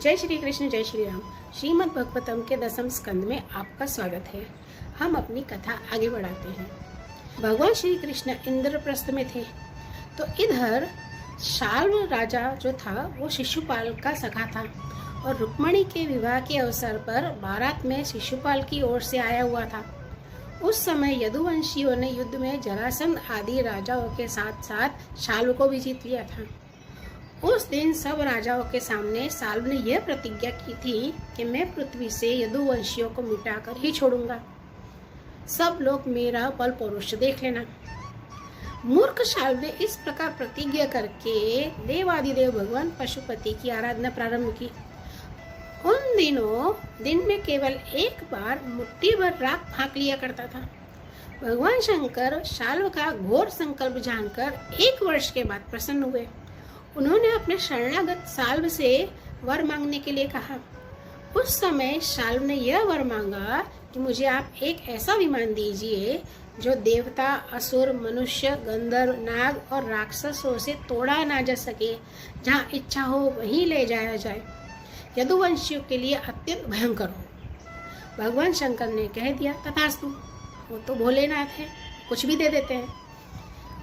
जय श्री कृष्ण, जय श्री राम। श्रीमद् भगवतम के 10वें स्कंद में आपका स्वागत है। हम अपनी कथा आगे बढ़ाते हैं। भगवान श्री कृष्ण इंद्रप्रस्थ में थे तो इधर शाल्व राजा जो था वो शिशुपाल का सखा था और रुक्मणी के विवाह के अवसर पर बारात में शिशुपाल की ओर से आया हुआ था। उस समय यदुवंशियों ने युद्ध में जरासंध आदि राजाओं के साथ साथ शाल्व को भी जीत लिया था। उस दिन सब राजाओं के सामने शाल्व ने यह प्रतिज्ञा की थी कि मैं पृथ्वी से यदुवंशियों को मिटाकर ही छोड़ूंगा। सब लोग मेरा बल पौरुष देख लेना। मूर्ख शाल्व ने इस प्रकार प्रतिज्ञा करके देवादिदेव भगवान पशुपति की आराधना प्रारंभ की। उन दिनों दिन में केवल एक बार मुट्ठी भर राख फाँक लिया करता था। भगवान शंकर शाल्व का घोर संकल्प जानकर 1 वर्ष के बाद प्रसन्न हुए। उन्होंने अपने शरणागत शाल्व से वर मांगने के लिए कहा। उस समय शाल्व ने यह वर मांगा कि मुझे आप एक ऐसा विमान दीजिए जो देवता, असुर, मनुष्य, गंधर्व, नाग और राक्षसों से तोड़ा ना जा सके, जहाँ इच्छा हो वहीं ले जाया जाए, यदुवंशियों के लिए अत्यंत भयंकर हो। भगवान शंकर ने कह दिया, तथास्तु। वो तो भोलेनाथ है, कुछ भी दे देते हैं।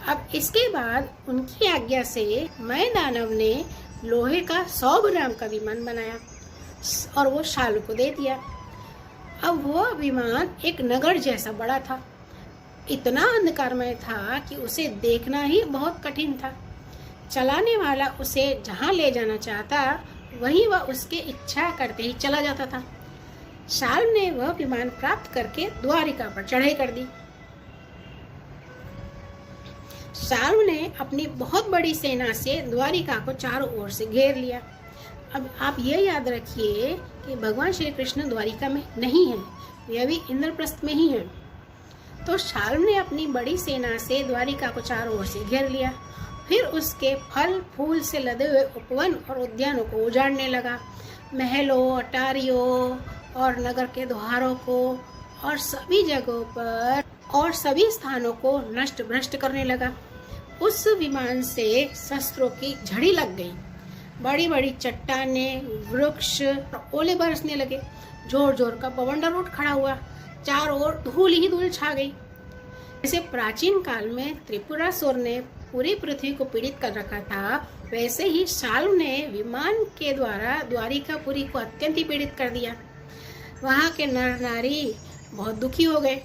अब इसके बाद उनकी आज्ञा से मय दानव ने लोहे का 100 ग्राम का विमान बनाया और वो शाल्व को दे दिया। अब वो विमान एक नगर जैसा बड़ा था। इतना अंधकारमय था कि उसे देखना ही बहुत कठिन था। चलाने वाला उसे जहाँ ले जाना चाहता वहीं वह उसके इच्छा करते ही चला जाता था। शाल्व ने वह विमान प्राप्त करके द्वारिका पर चढ़ाई कर दी। शाल्व ने अपनी बहुत बड़ी सेना से द्वारिका को चारों ओर से घेर लिया। अब आप ये याद रखिए कि भगवान श्री कृष्ण द्वारिका में नहीं है, यह भी इंद्रप्रस्थ में ही है। तो शाल्व ने अपनी बड़ी सेना से द्वारिका को चारों ओर से घेर लिया। फिर उसके फल फूल से लदे हुए उपवन और उद्यानों को उजाड़ने लगा। महलों, अटारियों और नगर के द्वारों को और सभी जगहों पर और सभी स्थानों को नष्ट भ्रष्ट करने लगा। उस विमान से शस्त्रों की झड़ी लग गई। बड़ी बड़ी चट्टानें, वृक्ष, ओले बरसने लगे। जोर जोर का बवंडर उठ खड़ा हुआ। चारों ओर धूल ही धूल छा गई। जैसे प्राचीन काल में त्रिपुरासुर ने पूरी पृथ्वी को पीड़ित कर रखा था, वैसे ही शाल्व ने विमान के द्वारा द्वारिकापुरी को अत्यंत ही पीड़ित कर दिया। वहाँ के नर नारी बहुत दुखी हो गए।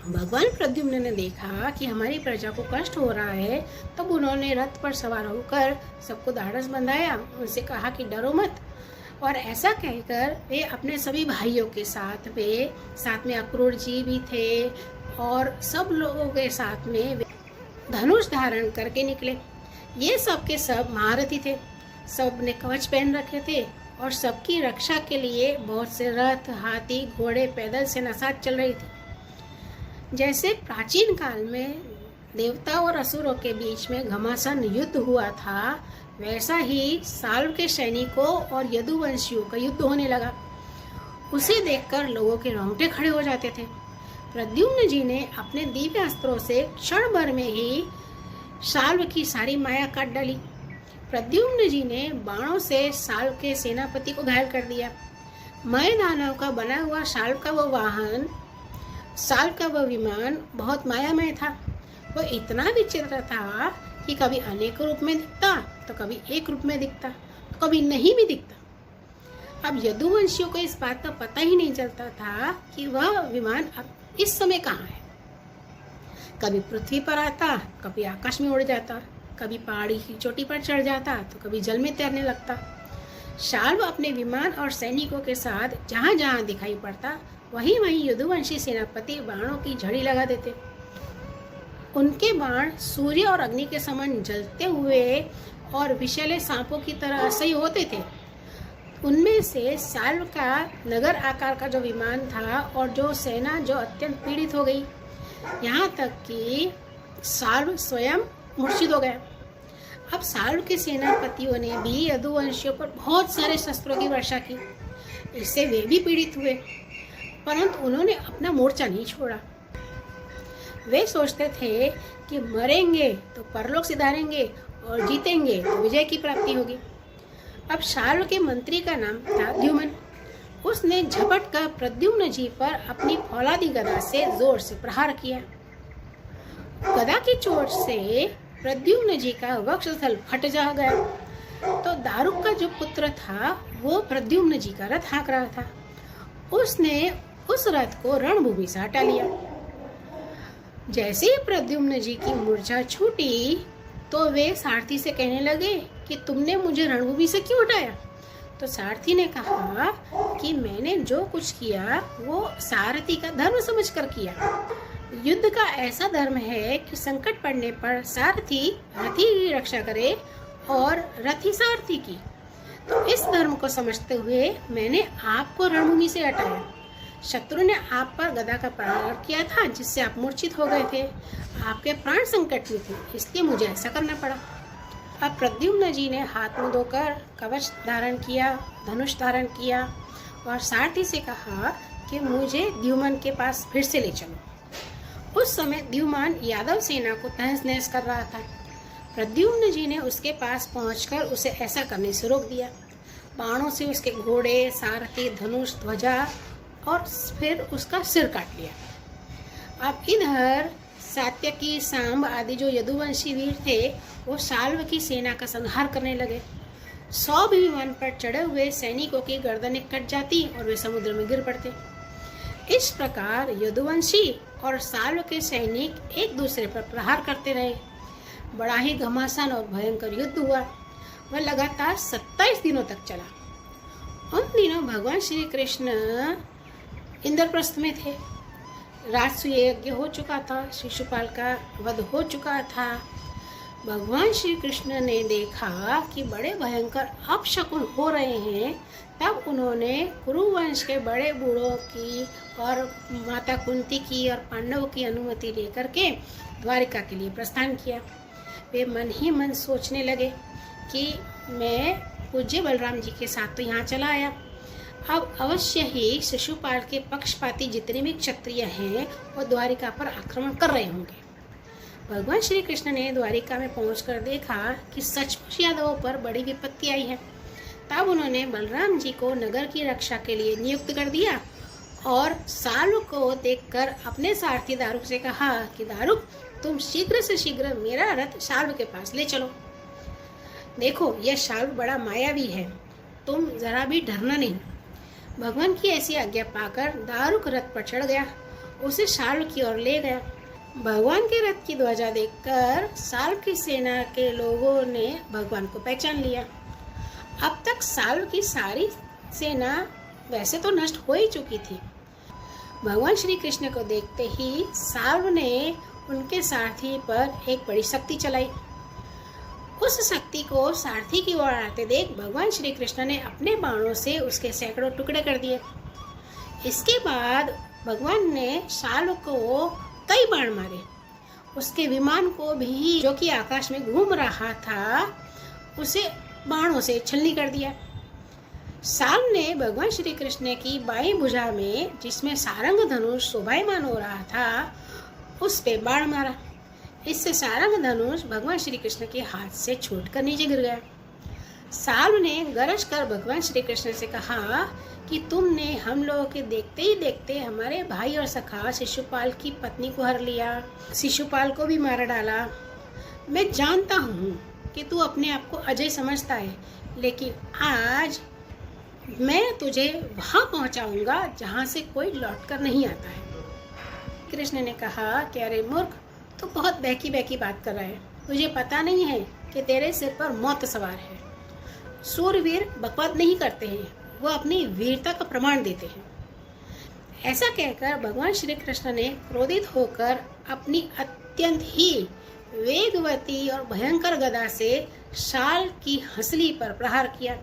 भगवान प्रद्युम्न ने देखा कि हमारी प्रजा को कष्ट हो रहा है, तब उन्होंने रथ पर सवार होकर सबको ढाढ़स बंधाया। उनसे कहा कि डरो मत। और ऐसा कहकर वे अपने सभी भाइयों के साथ में अक्रूर जी भी थे और सब लोगों के साथ में धनुष धारण करके निकले। ये सब के सब महारथी थे। सब ने कवच पहन रखे थे और सबकी रक्षा के लिए बहुत से रथ, हाथी, घोड़े, पैदल सेना साथ चल रही थी। जैसे प्राचीन काल में देवता और असुरों के बीच में घमासान युद्ध हुआ था, वैसा ही शाल्व के सैनिकों और यदुवंशियों का युद्ध होने लगा। उसे देखकर लोगों के रोंगटे खड़े हो जाते थे। प्रद्युम्न जी ने अपने दिव्य अस्त्रों से क्षण भर में ही शाल्व की सारी माया काट डाली। प्रद्युम्न जी ने बाणों से शाल्व के सेनापति को घायल कर दिया। मय दानव का बना हुआ शाल्व का वह वाहन, शाल्व का वह विमान बहुत मायामय था। वह इतना विचित्र था कि कभी अनेक रूप में दिखता तो कभी एक रूप में दिखता तो कभी नहीं भी दिखता। अब यदुवंशियों को इस बात का पता ही नहीं चलता था कि वह विमान अब इस समय कहाँ है। कभी पृथ्वी पर आता, कभी आकाश में उड़ जाता, कभी पहाड़ी की चोटी पर चढ़ जाता तो कभी जल में तैरने लगता। शाल्व अपने विमान और सैनिकों के साथ जहाँ जहाँ दिखाई पड़ता वहीं वहीं यदुवंशी सेनापति बाणों की झड़ी लगा देते। उनके बाण सूर्य और अग्नि के समान जलते हुए और विषैले सांपों की तरह असह्य होते थे। उनमें से शाल्व का नगर आकार का जो विमान था और जो सेना जो अत्यंत पीड़ित हो गई, यहाँ तक कि शाल्व स्वयं मूर्छित हो गया। अब शाल्व के सेनापतियों ने भी यदुवंशियों पर बहुत सारे शस्त्रों की वर्षा की। इससे वे भी पीड़ित हुए, परंतु उन्होंने अपना मोर्चा नहीं छोड़ा। वे सोचते थे कि मरेंगे तो परलोक सिधारेंगे और जीतेंगे तो विजय की प्राप्ति होगी। अब शाल्व के मंत्री का नाम था द्युमन। उसने झपट कर प्रद्युम्न जी पर अपनी फौलादी गदा से जोर से प्रहार किया। गदा की चोट से प्रद्युम्न जी का वक्षस्थल फट जा गया। तो दारुक का जो पुत्र था वो प्रद्युम्न जी का रथ हाँक रहा था। उसने उस रथ को रणभूमि से हटा लिया। जैसे ही प्रद्युम्न जी की मूर्छा छूटी तो वे सारथी से कहने लगे कि तुमने मुझे रणभूमि से क्यों हटाया। तो सारथी ने कहा कि मैंने जो कुछ किया वो सारथी का धर्म समझकर किया। युद्ध का ऐसा धर्म है कि संकट पड़ने पर सारथी रथी की रक्षा करे और रथी सारथी की। तो इस धर्म को समझते हुए मैंने आपको रणभूमि से हटाया। शत्रु ने आप पर गदा का प्रहार किया था जिससे आप मूर्छित हो गए थे। आपके प्राण संकट में थे, इसलिए मुझे ऐसा करना पड़ा। अब प्रद्युम्न जी ने हाथ मुंह धोकर कवच धारण किया, धनुष धारण किया और सारथी से कहा कि मुझे द्युमन के पास फिर से ले चलो। उस समय द्युमन यादव सेना को तहस नहस कर रहा था। प्रद्युम्न जी ने उसके पास पहुंचकर उसे ऐसा करने से रोक दिया। बाणों से उसके घोड़े, सारथी, धनुष, ध्वजा और फिर उसका सिर काट लिया। अब इधर सात्यकी, सांब आदि जो यदुवंशी वीर थे वो शाल्व की सेना का संहार करने लगे। 100 विमान पर चढ़े हुए सैनिकों की गर्दनें कट जाती और वे समुद्र में गिर पड़ते। इस प्रकार यदुवंशी और शाल्व के सैनिक एक दूसरे पर प्रहार करते रहे। बड़ा ही घमासान और भयंकर युद्ध हुआ। वह लगातार 27 दिनों तक चला। उन दिनों भगवान श्री कृष्ण इंद्रप्रस्थ में थे। राजसूय यज्ञ हो चुका था, शिशुपाल का वध हो चुका था। भगवान श्री कृष्ण ने देखा कि बड़े भयंकर अपशकुन हो रहे हैं। तब उन्होंने कुरुवंश के बड़े बूढ़ों की और माता कुंती की और पांडवों की अनुमति लेकर के द्वारिका के लिए प्रस्थान किया। वे मन ही मन सोचने लगे कि मैं पूज्य बलराम जी के साथ तो यहाँ चला आया, अब अवश्य ही शिशुपाल के पक्षपाती जितने भी क्षत्रिय हैं वो द्वारिका पर आक्रमण कर रहे होंगे। भगवान श्री कृष्ण ने द्वारिका में पहुंचकर देखा कि सचमुच यादवों पर बड़ी विपत्ति आई है। तब उन्होंने बलराम जी को नगर की रक्षा के लिए नियुक्त कर दिया और शाल्व को देखकर अपने सारथी दारुक से कहा कि दारुक, तुम शीघ्र से शीघ्र मेरा रथ शाल्व के पास ले चलो। देखो, यह शाल्व बड़ा मायावी है, तुम जरा भी डरना नहीं। भगवान की ऐसी आज्ञा पाकर दारुक रथ पर चढ़ गया, उसे शाल्व की ओर ले गया। भगवान के रथ की ध्वजा देखकर शाल्व की सेना के लोगों ने भगवान को पहचान लिया। अब तक शाल्व की सारी सेना वैसे तो नष्ट हो ही चुकी थी। भगवान श्री कृष्ण को देखते ही शाल्व ने उनके सारथी पर एक बड़ी शक्ति चलाई। उस शक्ति को सारथी की ओर आते देख भगवान श्री कृष्ण ने अपने बाणों से उसके सैकड़ों टुकड़े कर दिए। इसके बाद भगवान ने शाल्व को कई बाण मारे। उसके विमान को भी, जो कि आकाश में घूम रहा था, उसे बाणों से छलनी कर दिया। शाल्व ने भगवान श्री कृष्ण की बाईं भुजा में, जिसमें सारंग धनुष शोभायमान हो रहा था, उस पे बाण मारा। इससे सारंग धनुष भगवान श्री कृष्ण के हाथ से छूटकर नीचे गिर गया। शाल्व ने गरज कर भगवान श्री कृष्ण से कहा कि तुमने हम लोगों के देखते ही देखते हमारे भाई और सखा शिशुपाल की पत्नी को हर लिया, शिशुपाल को भी मार डाला। मैं जानता हूँ कि तू अपने आप को अजय समझता है, लेकिन आज मैं तुझे वहाँ पहुँचाऊंगा जहाँ से कोई लौट कर नहीं आता है। कृष्ण ने कहा कि अरे मूर्ख, तू बहुत बहकी बहकी बात कर रहा है। तुझे पता नहीं है कि तेरे सिर पर मौत सवार है। सूरवीर बकवाद नहीं करते हैं, वो अपनी वीरता का प्रमाण देते हैं। ऐसा कहकर भगवान श्री कृष्ण ने क्रोधित होकर अपनी अत्यंत ही वेगवती और भयंकर गदा से शाल्व की हंसली पर प्रहार किया।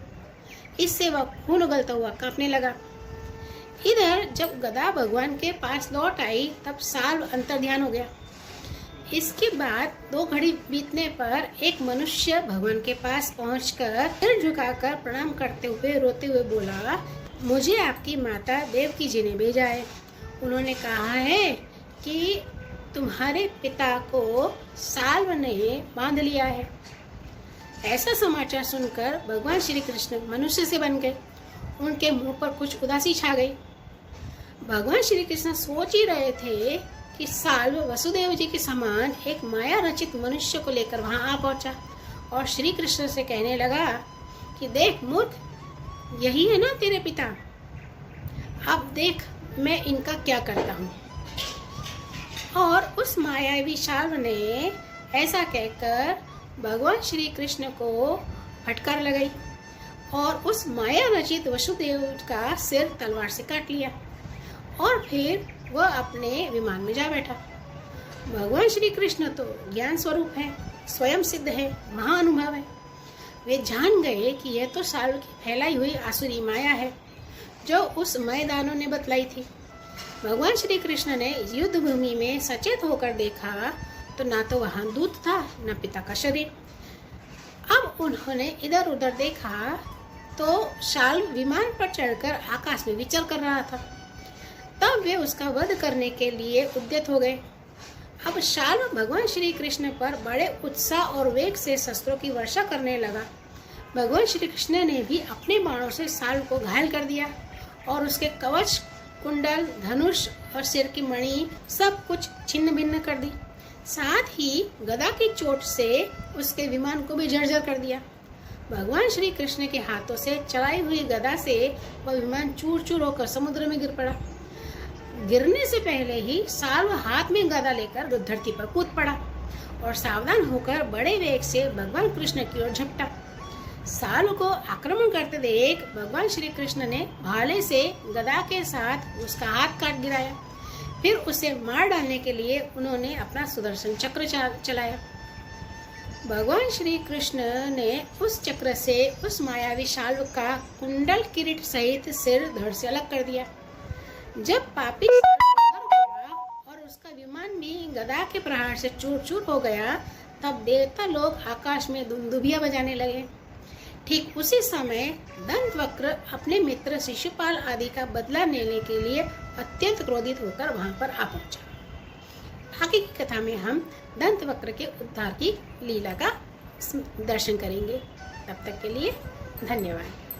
इससे वह खून उगलता हुआ कांपने लगा। इधर जब गदा भगवान के पास लौट आई तब शाल्व अंतर्ध्यान हो गया। इसके बाद 2 घड़ी बीतने पर एक मनुष्य भगवान के पास पहुंचकर सिर झुकाकर प्रणाम करते हुए रोते हुए बोला, मुझे आपकी माता देवकी जी ने भेजा है। उन्होंने कहा है कि तुम्हारे पिता को शाल्व ने बांध लिया है। ऐसा समाचार सुनकर भगवान श्री कृष्ण मनुष्य से बन गए। उनके मुंह पर कुछ उदासी छा गई। भगवान श्री कृष्ण सोच ही रहे थे कि साल्व वसुदेव जी के समान एक माया रचित मनुष्य को लेकर वहां आ पहुंचा और श्री कृष्ण से कहने लगा कि देख मूर्ख, यही है ना तेरे पिता, अब देख मैं इनका क्या करता हूँ। और उस मायावी साल्व ने ऐसा कहकर भगवान श्री कृष्ण को फटकार लगाई और उस माया रचित वसुदेव का सिर तलवार से काट लिया और फिर वह अपने विमान में जा बैठा। भगवान श्री कृष्ण तो ज्ञान स्वरूप है, स्वयं सिद्ध है, महाअनुभव है। वे जान गए कि यह तो साल्व की फैलाई हुई आसुरी माया है जो उस मैदानों ने बतलाई थी। भगवान श्री कृष्ण ने युद्ध भूमि में सचेत होकर देखा तो ना तो वहां दूत था न पिता का शरीर। अब उन्होंने इधर उधर देखा तो साल्व विमान पर चढ़कर आकाश में विचर कर रहा था। तब वे उसका वध करने के लिए उद्यत हो गए। अब साल्व भगवान श्री कृष्ण पर बड़े उत्साह और वेग से शस्त्रों की वर्षा करने लगा। भगवान श्री कृष्ण ने भी अपने बाणों से साल्व को घायल कर दिया और उसके कवच, कुंडल, धनुष और सिर की मणि सब कुछ छिन्न भिन्न कर दी। साथ ही गदा की चोट से उसके विमान को भी जर्जर कर दिया। भगवान श्री कृष्ण के हाथों से चलाई हुई गदा से वह विमान चूर चूर होकर समुद्र में गिर पड़ा। गिरने से पहले ही साल्व हाथ में गदा लेकर धरती पर कूद पड़ा और सावधान होकर बड़े वेग से भगवान कृष्ण की ओर झपटा। साल्व को आक्रमण करते देख भगवान श्री कृष्ण ने भाले से गदा के साथ उसका हाथ काट गिराया। फिर उसे मार डालने के लिए उन्होंने अपना सुदर्शन चक्र चलाया। भगवान श्री कृष्ण ने उस चक्र से उस मायावी साल्व का कुंडल, किरीट सहित सिर धड़ से अलग कर दिया। जब पापी साल्व गया और उसका विमान भी गदा के प्रहार से चूर चूर हो गया, तब देवता लोग आकाश में दुंदुभियां बजाने लगे। ठीक उसी समय दंतवक्र अपने मित्र शिशुपाल आदि का बदला लेने के लिए अत्यंत क्रोधित होकर वहां पर आ पहुंचा। आगे की कथा में हम दंतवक्र के उद्धार की लीला का दर्शन करेंगे। तब तक के लिए धन्यवाद।